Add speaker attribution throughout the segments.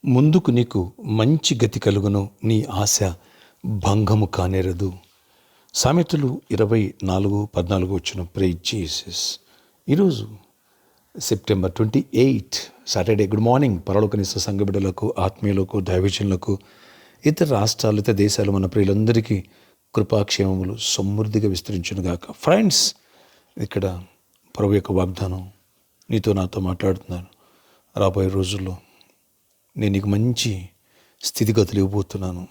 Speaker 1: ముందుకు నీకు మంచి గతి కలుగును, నీ ఆశ భంగము కానేరదు. సామెతలు 24:14 వచ్చిన ప్రైజ్ జీసస్. ఈరోజు సెప్టెంబర్ 28 సాటర్డే. గుడ్ మార్నింగ్ పరలోకనిష్ట సంఘ బిడ్డలకు, ఆత్మీయులకు, దైవజనులకు, ఇతర రాష్ట్రాలు, ఇతర దేశాలు మన ప్రియులందరికీ కృపాక్షేమములు సమృద్ధిగా విస్తరించునుగాక. ఫ్రెండ్స్, ఇక్కడ ప్రభు యొక్క వాగ్దానం నీతో నాతో మాట్లాడుతున్నాను. రాబోయే రోజుల్లో నేను నీకు మంచి స్థితిగతులు ఇవ్వబోతున్నాను,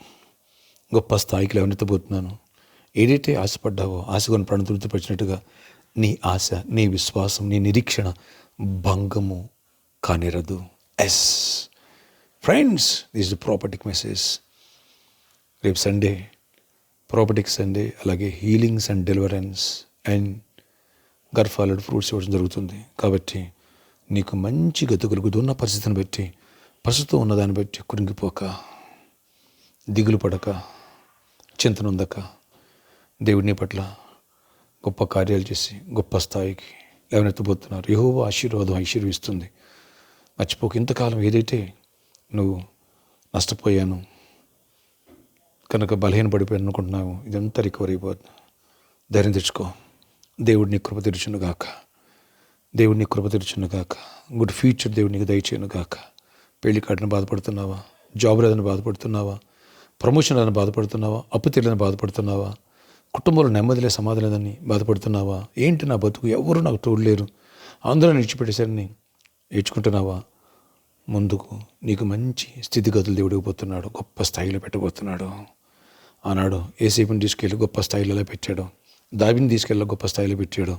Speaker 1: గొప్ప స్థాయికి లేవనెత్తబోతున్నాను. ఏదైతే ఆశపడ్డావో, ఆశకొని ప్రాణం తృప్తిపరిచినట్టుగా నీ ఆశ, నీ విశ్వాసం, నీ నిరీక్షణ భంగము కానేరదు. Yes friends, this the prophetic message. రేపు సండే ప్రాపర్టిక్ సండే, అలాగే హీలింగ్స్ అండ్ డెలివరెన్స్ అండ్ గర్ఫాలెడ్ ఫ్రూట్స్ ఇవ్వడం జరుగుతుంది. కాబట్టి నీకు మంచి గతి కలుగుతూ ఉన్న పరిస్థితిని బట్టి, ప్రస్తుతం ఉన్నదాన్ని బట్టి కురింగిపోక, దిగులు పడక, చింతనుందక, దేవుడిని పట్ల గొప్ప కార్యాలు చేసి గొప్ప స్థాయికి లేవనెత్తబోతున్నారు. యెహోవా ఆశీర్వాదం ఆశీర్విస్తుంది. మర్చిపోక, ఇంతకాలం ఏదైతే నువ్వు నష్టపోయాను కనుక బలహీనపడిపోయాను అనుకుంటున్నావు, ఇదంతా రికవర్ అయిపోతుంది. ధైర్యం తెచ్చుకో. దేవుడిని కృప తెరుచునుగాక, దేవుడిని కృప తెరుచునుగాక. గుడ్ ఫ్యూచర్ దేవుడు నీకు దయచేయనుగాక. పెళ్లి కాడని బాధపడుతున్నావా? జాబ్ లేదని బాధపడుతున్నావా? ప్రమోషన్ లేదని బాధపడుతున్నావా? అప్పు తీరని బాధపడుతున్నావా? కుటుంబంలో నెమ్మది లేదు, సమాధానం లేదని బాధపడుతున్నావా? ఏంటి నా బతుకు, ఎవరు నాకు తోడలేరు, అందరూ విడిచిపెట్టేసరిని నేర్చుకుంటున్నావా? ముందుకు నీకు మంచి స్థితిగతులు దేవుడు ఇవ్వబోతున్నాడు, గొప్ప స్థాయిలో పెట్టబోతున్నాడు. ఆనాడు ఏసేపుని తీసుకెళ్ళి గొప్ప స్థాయిలో పెట్టాడు, దావీదుని తీసుకెళ్ళి గొప్ప స్థాయిలో పెట్టాడు,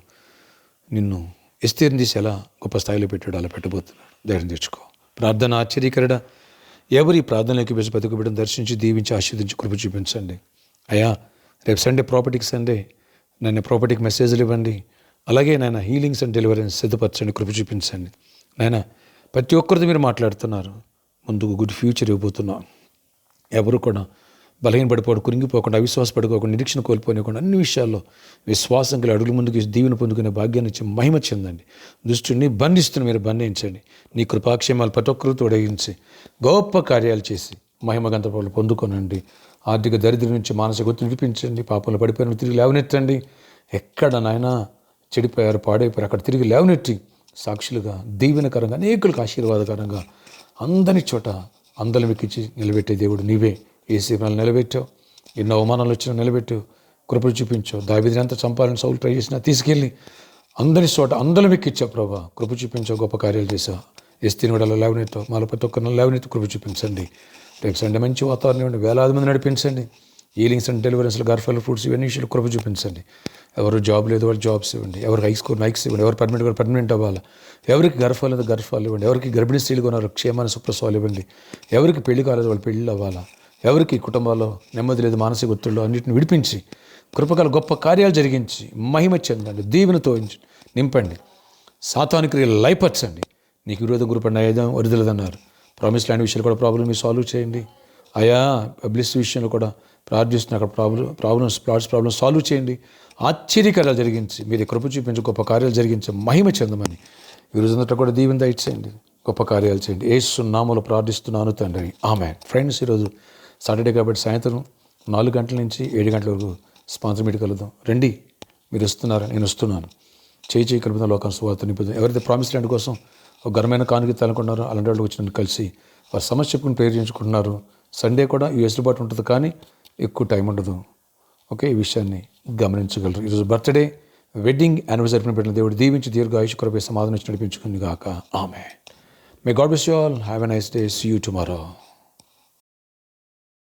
Speaker 1: నిన్ను ఎస్తేరుని తీసి ఎలా గొప్ప స్థాయిలో పెట్టాడు, అలా పెట్టబోతున్నాడు. ధైర్యం తెచ్చుకో. ప్రార్థన ఆశ్చర్యకరుడా, ఎవరి ప్రార్థనలోకి వేసి బతుకు బిడ్డను దర్శించి, దీవించి, ఆశీర్వదించి కృప చూపించండి. అయ్యా, రేపు సండే ప్రాపర్టీకి సండే, నన్ను ప్రాపర్టీకి మెసేజ్లు ఇవ్వండి. అలాగే నాయన హీలింగ్స్ అండ్ డెలివరెన్స్ సిద్ధపరచండి, కృప చూపించండి. నాయన ప్రతి ఒక్కరితో మీరు మాట్లాడుతున్నారు, ముందుకు గుడ్ ఫ్యూచర్ ఇవ్వబోతున్నాం. ఎవరు కూడా బలహీనపడిపోవడం, కురింగిపోకుండా, అవిశ్వాసపడుకోకుండా, నిరీక్షణ కోల్పోనివ్వకుండా అన్ని విషయాల్లో విశ్వాసం గల అడుగులు ముందుకు దీవెన పొందుకునే భాగ్యాన్ని ఇచ్చి మహిమ చెందండి. దుష్టుని బంధిస్తున్న మీరు బంధించండి. నీ కృపాక్షేమాలు ప్రతి ఒక్కరు తోడగించి గొప్ప కార్యాలు చేసి మహిమ గంతపాలు పొందుకోనండి. ఆర్థిక దరిద్రం నుంచి మానసిక ఒత్తిడి విడిపించండి. పాపంలో పడిపోయిన తిరిగి లేవనెత్తండి. ఎక్కడ నాయనా చెడిపోయారు, పాడైపోయారు, అక్కడ తిరిగి లేవనెత్తి సాక్షులుగా, దీవెనకరంగా, అనేకులకు ఆశీర్వాదకరంగా అందరి చోట అందరం ఎక్కించి నిలబెట్టే దేవుడు నీవే. ఏ సీమాలు నిలబెట్టావు, ఎన్నో అవమానాలు వచ్చినా నిలబెట్టావు, కృపలు చూపించావు. దావీదుని ఎంత చంపాలని సౌలు ట్రై చేసినా తీసుకెళ్ళి అందరి చోట అందరం ఎక్కించావు ప్రభా. కృప చూపించావు, గొప్ప కార్యాలు చేసావు. ఎస్తీని కూడా లేవనెత్తావు, మాలో ప్రతి ఒక్కరిని లేవనెత్తి కృప చూపించండి. రేపు సండే మంచి వాతావరణం ఇవ్వండి, వేలాది మంది నడిపించండి. హీలింగ్స్ అండ్ డెలివరెన్స్లు, గర్ఫాల్ ఫ్రూట్స్, ఇవన్నీ విషయాలు కృప చూపించండి. ఎవరు జాబ్ లేదు వాళ్ళు జాబ్స్ ఇవ్వండి, ఎవరికి హైక్స్ ఇవ్వండి, ఎవరు పర్మనెంట్ అవ్వాలి, ఎవరికి గర్ఫాలు లేదు గర్ఫాలు ఇవ్వండి, ఎవరికి గర్భిణీ స్త్రీలు కొన్నారు క్షేమాన్ని సుప్రసవాలు ఇవ్వండి, ఎవరికి పెళ్లి కాలేదు వాళ్ళు పెళ్ళి అవ్వాలా, ఎవరికి కుటుంబాల్లో నెమ్మది లేదు, మానసిక ఒత్తిళ్ళు అన్నింటిని విడిపించి కృపగల గొప్ప కార్యాలు జరిగించి మహిమ చెందండి. దీవెనతో నింపండి. సాతానికి లయపరచండి. నీకు విరోధం గురిపడిన ఆయుధం వరిదలదన్నారు. ప్రామిస్ ల్యాండ్ విషయంలో కూడా ప్రాబ్లమ్ మీరు సాల్వ్ చేయండి. అయా బ్లిస్ విషయంలో కూడా ప్రార్థిస్తున్న అక్కడ ప్రాబ్లమ్స్ సాల్వ్ చేయండి. ఆశ్చర్యకార్యాలు జరిగించి మీరు కృప చూపించి గొప్ప కార్యాలు జరిగించి మహిమ చెందమని ఈరోజంతా కూడా దీవెన దయచేయండి. గొప్ప కార్యాలు చేయండి. యేసు నామములో ప్రార్థిస్తున్నాను తండ్రి, ఆమేన్. ఫ్రెండ్స్, ఈరోజు సాటర్డే కాబట్టి సాయంత్రం 4 గంటల నుంచి 7 గంటల వరకు స్పాన్సర్ మీట్ కలుద్దాం. రండి, మీరు వస్తున్నారు, నేను వస్తున్నాను. చేయి కలుపుదాం, లోకాన్ని సువార్త నింపుదాం. ఎవరైతే ప్రామిస్ ల్యాండ్ కోసం ఒక ఘనమైన కానుక అనుకుంటున్నారో అలాంటి వాళ్ళు వచ్చి నన్ను కలిసి వారి సమస్య చెప్పుకుని ప్రేయర్ చేయించుకుంటున్నారు. సండే కూడా వెసులుబాటు ఉంటుంది, కానీ ఎక్కువ టైం ఉండదు. ఓకే, ఈ విషయాన్ని గమనించగలరు. ఈరోజు బర్త్డే, వెడ్డింగ్ యానివర్సరీ పెట్టిన దేవుడు దీవించి దీర్ఘ ఆయుష్ కొరపై సమాధానం ఇచ్చి నడిపించుకుంది గాక. Amen. May God bless you all. Have a nice day. See you tomorrow.